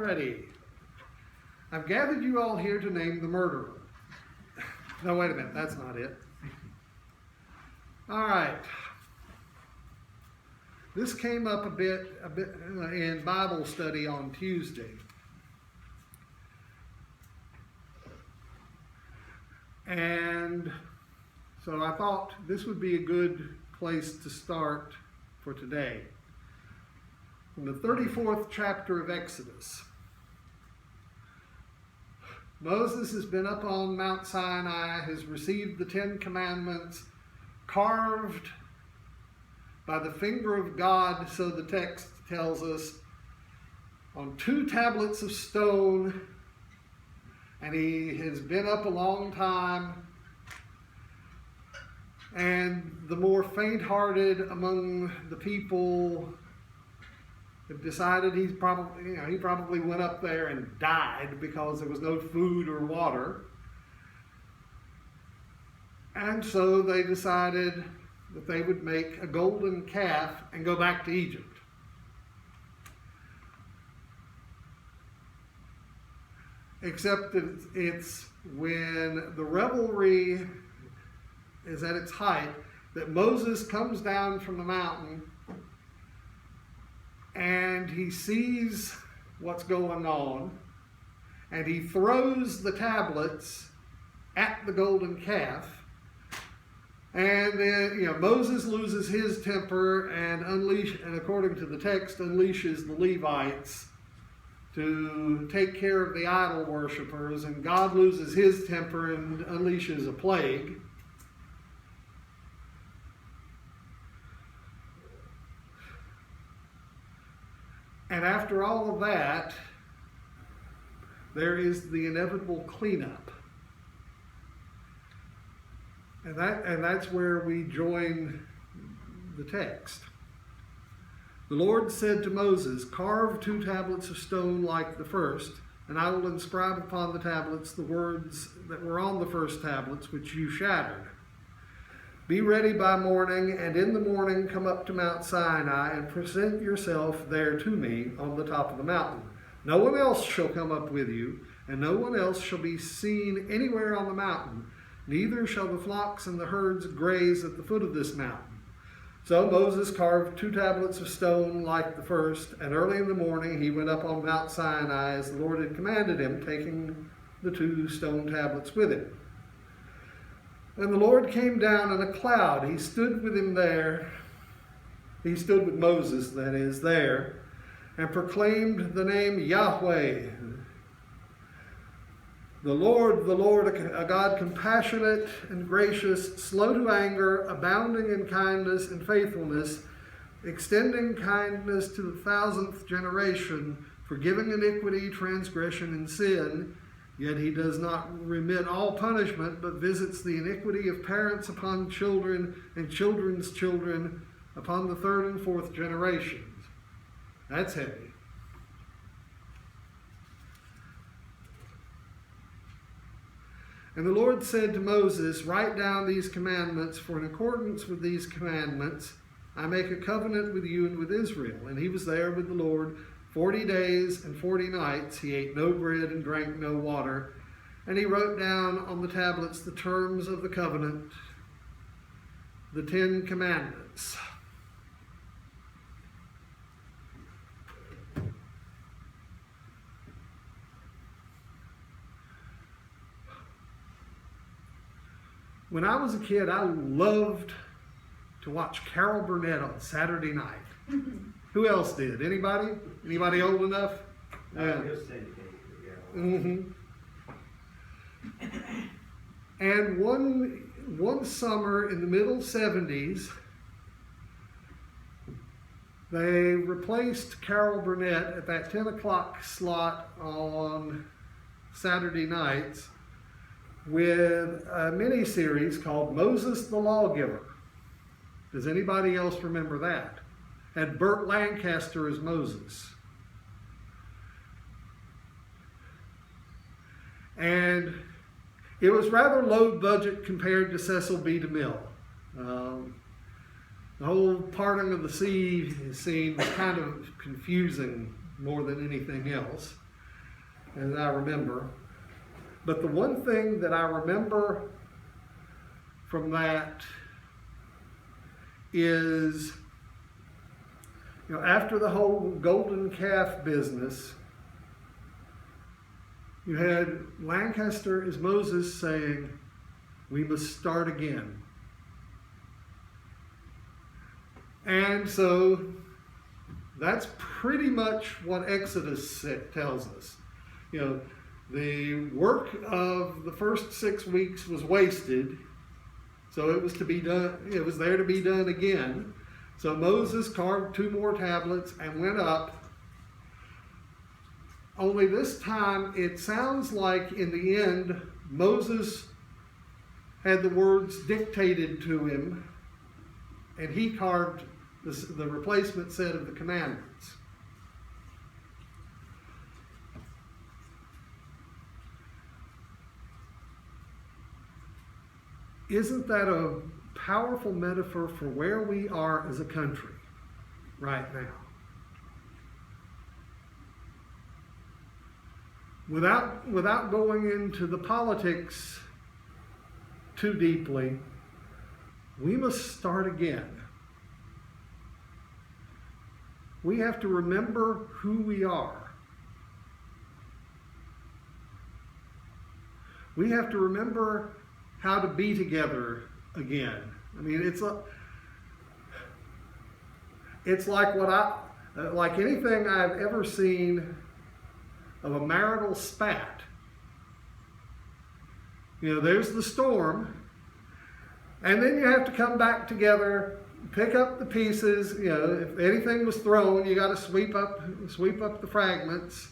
Alrighty. I've gathered you all here to name the murderer. No, wait a minute, that's not it. Alright. This came up a bit in Bible study on Tuesday. And so I thought this would be a good place to start for today. In the 34th chapter of Exodus, Moses has been up on Mount Sinai, has received the 10 Commandments, carved by the finger of God, so the text tells us, on 2 tablets of stone, and he has been up a long time. And the more faint-hearted among the people have decided he probably went up there and died because there was no food or water. And so they decided that they would make a golden calf and go back to Egypt. Except that it's when the revelry is at its height that Moses comes down from the mountain and he sees what's going on, and he throws the tablets at the golden calf, and then Moses loses his temper and according to the text, unleashes the Levites to take care of the idol worshipers, and God loses his temper and unleashes a plague. And after all of that, there is the inevitable cleanup. And that's where we join the text. The Lord said to Moses, "Carve 2 tablets of stone like the first, and I will inscribe upon the tablets the words that were on the first tablets, which you shattered. Be ready by morning, and in the morning come up to Mount Sinai and present yourself there to me on the top of the mountain. No one else shall come up with you, and no one else shall be seen anywhere on the mountain. Neither shall the flocks and the herds graze at the foot of this mountain." So Moses carved 2 tablets of stone like the first, and early in the morning he went up on Mount Sinai as the Lord had commanded him, taking the 2 stone tablets with him. And the Lord came down in a cloud. He stood with him there. He stood with Moses, that is, there, and proclaimed the name Yahweh. The Lord, a God compassionate and gracious, slow to anger, abounding in kindness and faithfulness, extending kindness to the 1000th generation, forgiving iniquity, transgression, and sin. Yet he does not remit all punishment, but visits the iniquity of parents upon children and children's children upon the 3rd and 4th generations. That's heavy. And the Lord said to Moses, "Write down these commandments, for in accordance with these commandments I make a covenant with you and with Israel." And he was there with the Lord 40 days and 40 nights. He ate no bread and drank no water. And he wrote down on the tablets the terms of the covenant, the 10 Commandments. When I was a kid, I loved to watch Carol Burnett on Saturday night. Who else did? Anybody? Anybody old enough? Yeah. Mm-hmm. And one summer in the middle 70s, they replaced Carol Burnett at that 10 o'clock slot on Saturday nights with a mini-series called Moses the Lawgiver. Does anybody else remember that? Had Burt Lancaster as Moses. And it was rather low budget compared to Cecil B. DeMille. The whole parting of the sea scene was kind of confusing more than anything else. and I remember. But the one thing that I remember from that is, after the whole golden calf business, you had Lancaster as Moses saying, we must start again. And so that's pretty much what Exodus tells us. The work of the first 6 weeks was wasted, so it was to be done. It was there to be done again. So Moses carved 2 more tablets and went up. Only this time, it sounds like in the end, Moses had the words dictated to him, and he carved the replacement set of the commandments. Isn't that a powerful metaphor for where we are as a country right now? Without going into the politics too deeply, we must start again. We have to remember who we are. We have to remember how to be together again. I mean, it's like like anything I've ever seen of a marital spat. There's the storm, and then you have to come back together, pick up the pieces. If anything was thrown, you got to sweep up the fragments.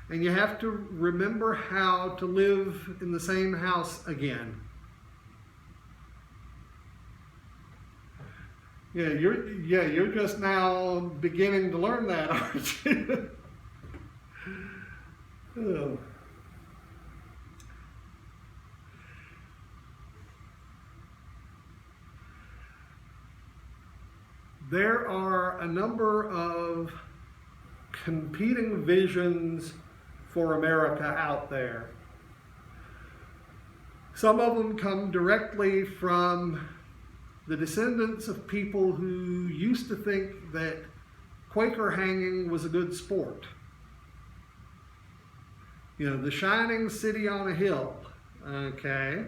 And you have to remember how to live in the same house again. You're just now beginning to learn that, aren't you? Oh. There are a number of competing visions for America out there. Some of them come directly from the descendants of people who used to think that Quaker hanging was a good sport. The shining city on a hill. Okay.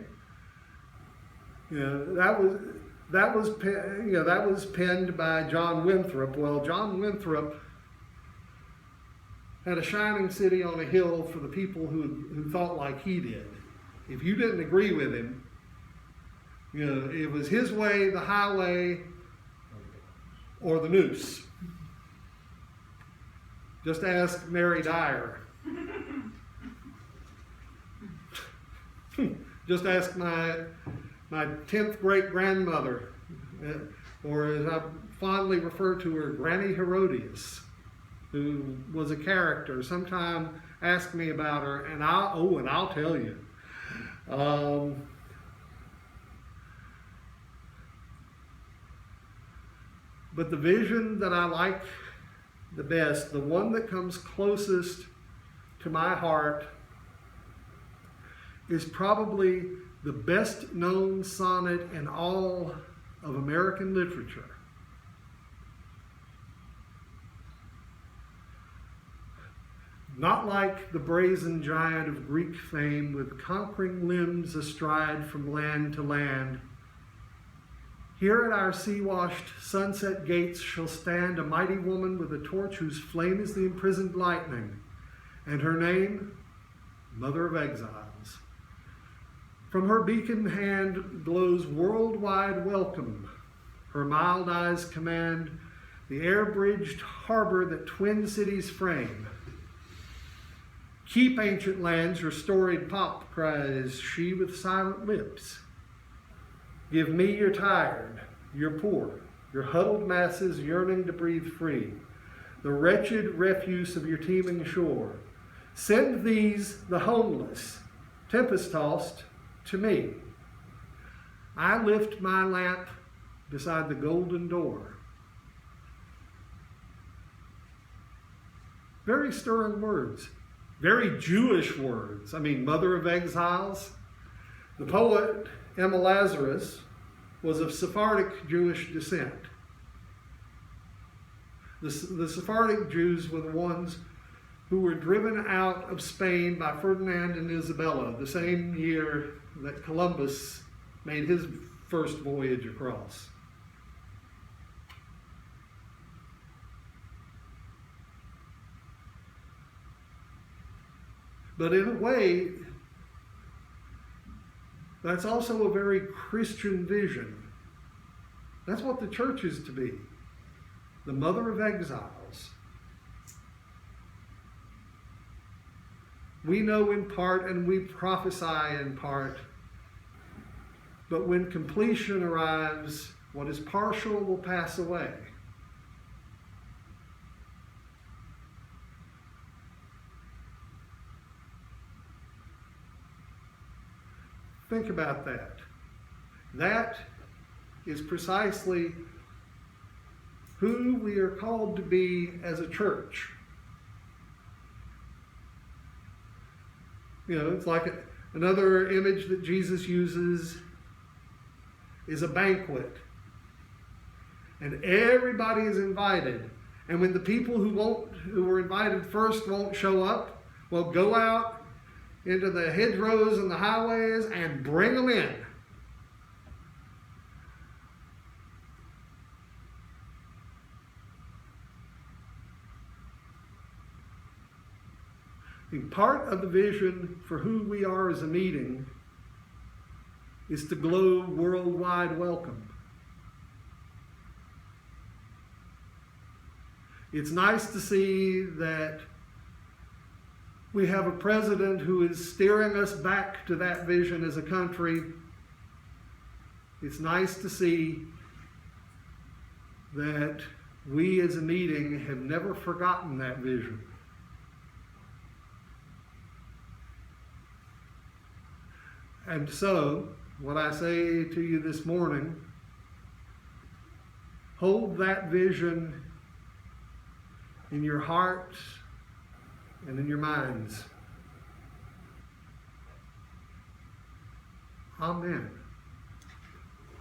That was penned by John Winthrop. Well, John Winthrop had a shining city on a hill for the people who thought like he did. If you didn't agree with him, it was his way, the highway, or the noose. Just ask Mary Dyer. Just ask my 10th great-grandmother, or as I fondly refer to her, Granny Herodias, who was a character. Sometime ask me about her, and I'll tell you. But the vision that I like the best, the one that comes closest to my heart, is probably the best known sonnet in all of American literature. Not like the brazen giant of Greek fame with conquering limbs astride from land to land. Here at our sea-washed sunset gates shall stand a mighty woman with a torch whose flame is the imprisoned lightning, and her name, Mother of Exiles. From her beacon hand glows worldwide welcome. Her mild eyes command the air-bridged harbor that twin cities frame. Keep, ancient lands, your storied pomp, cries she with silent lips. Give me your tired, your poor, your huddled masses yearning to breathe free, the wretched refuse of your teeming shore. Send these, the homeless, tempest-tossed, to me. I lift my lamp beside the golden door. Very stirring words. Very Jewish words. I mean, mother of exiles. The poet Emma Lazarus was of Sephardic Jewish descent. The Sephardic Jews were the ones who were driven out of Spain by Ferdinand and Isabella the same year that Columbus made his first voyage across. But in a way, that's also a very Christian vision. That's what the church is to be, the mother of exiles. We know in part and we prophesy in part, but when completion arrives, what is partial will pass away. Think about that. That is precisely who we are called to be as a church. You know, it's like another image that Jesus uses is a banquet. And everybody is invited. And when the people who were invited first won't show up, well, go out into the hedgerows and the highways and bring them in. And part of the vision for who we are as a meeting is to glow worldwide welcome. It's nice to see that we have a president who is steering us back to that vision as a country. It's nice to see that we as a meeting have never forgotten that vision. And so, what I say to you this morning, hold that vision in your hearts and in your minds. Amen.